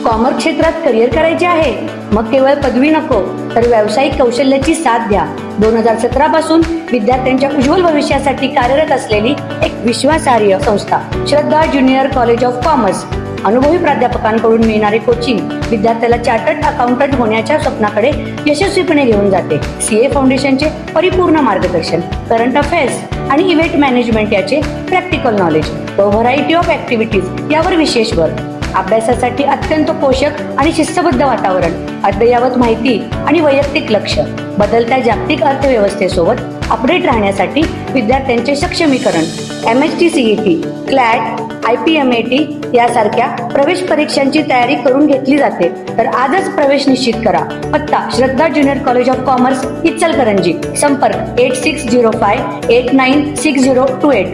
Commerce क्षेत्रात career करायचे आहे? मग केवळ पदवी नको तर व्यावसायिक कौशल्याची साथ द्या. 2017 पासून विद्यार्थ्यांच्या उज्ज्वल भविष्यासाठी कार्यरत असलेली एक विश्वासार्ह संस्था श्रद्धा ज्युनियर कॉलेज ऑफ कॉमर्स. अनुभवी प्राध्यापकांकडून मिळणारे कोचिंग विद्यार्थ्याला चार्टर्ड अकाउंटंट होण्याच्या स्वप्नाकडे यशस्वीपणे घेऊन जाते. सीए फाउंडेशनचे परिपूर्ण मार्गदर्शन, करंट अफेअर्स आणि इव्हेंट मॅनेजमेंट याचे प्रॅक्टिकल नॉलेज व व्हरायटी ऑफ ऍक्टिव्हिटीज यावर विशेष भर. अभ्यासासाठी अत्यंत पोषक आणि शिस्तबद्ध वातावरण, अद्ययावत माहिती आणि वैयक्तिक लक्ष. बदलत्या जागतिक अर्थव्यवस्थेसोबत अपडेट राहण्यासाठी विद्यार्थ्यांचे सक्षमीकरण. MHT CET, CLAT, IPMAT यासारख्या प्रवेश परीक्षांची तयारी करून घेतली जाते. तर आजच प्रवेश निश्चित करा. पत्ता Shraddha junior college of commerce, Ichalkaranji. संपर्क 8605896028.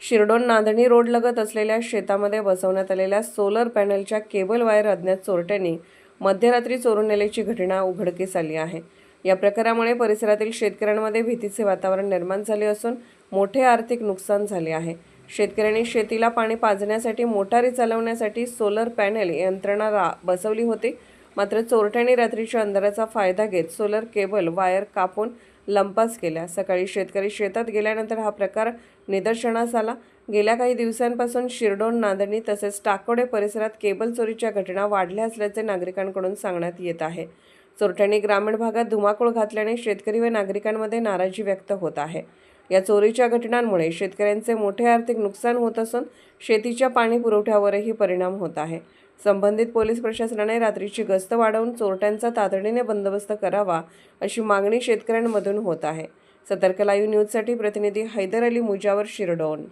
शिरडोन नांदणी रोड लगत असलेल्या शेतामध्ये बसवण्यात आलेल्या सोलर पॅनलच्या केबल वायर अज्ञात चोरट्यांनी मध्यरात्री चोरून नेल्याची घटना उघडकीस आली आहे. या प्रकारामुळे परिसरातील शेतकऱ्यांमध्ये भीतीचे वातावरण निर्माण झाले असून मोठे आर्थिक नुकसान झाले आहे. शेतकऱ्यांनी शेतीला पाणी पाजण्यासाठी मोटारी चालवण्यासाठी सोलर पॅनल यंत्रणा बसवली होती. मात्र चोरट्यांनी रात्रीच्या अंधाराचा फायदा घेत सोलर केबल वायर कापून लंपास केल्या. सकाळी शेतकरी शेतात गेल्यानंतर हा प्रकार निदर्शनास आला. गेल्या काही दिवसांपासून शिरडोन, नांदणी तसेच टाकोडे परिसरात केबल चोरीच्या घटना वाढल्या असल्याचे नागरिकांकडून सांगण्यात येत आहे. चोरट्यांनी ग्रामीण भागात धुमाकूळ घातल्याने शेतकरी व नागरिकांमध्ये नाराजी व्यक्त होत आहे. या चोरीच्या घटनांमुळे शेतकऱ्यांचे मोठे आर्थिक नुकसान होत असून शेतीच्या पाणी पुरवठ्यावरही परिणाम होत आहे. संबंधित पोलीस प्रशासनाने रात्रीची गस्त वाढवून चोरट्यांचा तातडीने बंदोबस्त करावा अशी मागणी शेतकऱ्यांमधून होत आहे. सतर्क लाईव्ह न्यूजसाठी प्रतिनिधी हैदर अली मुजावर, शिरडोन.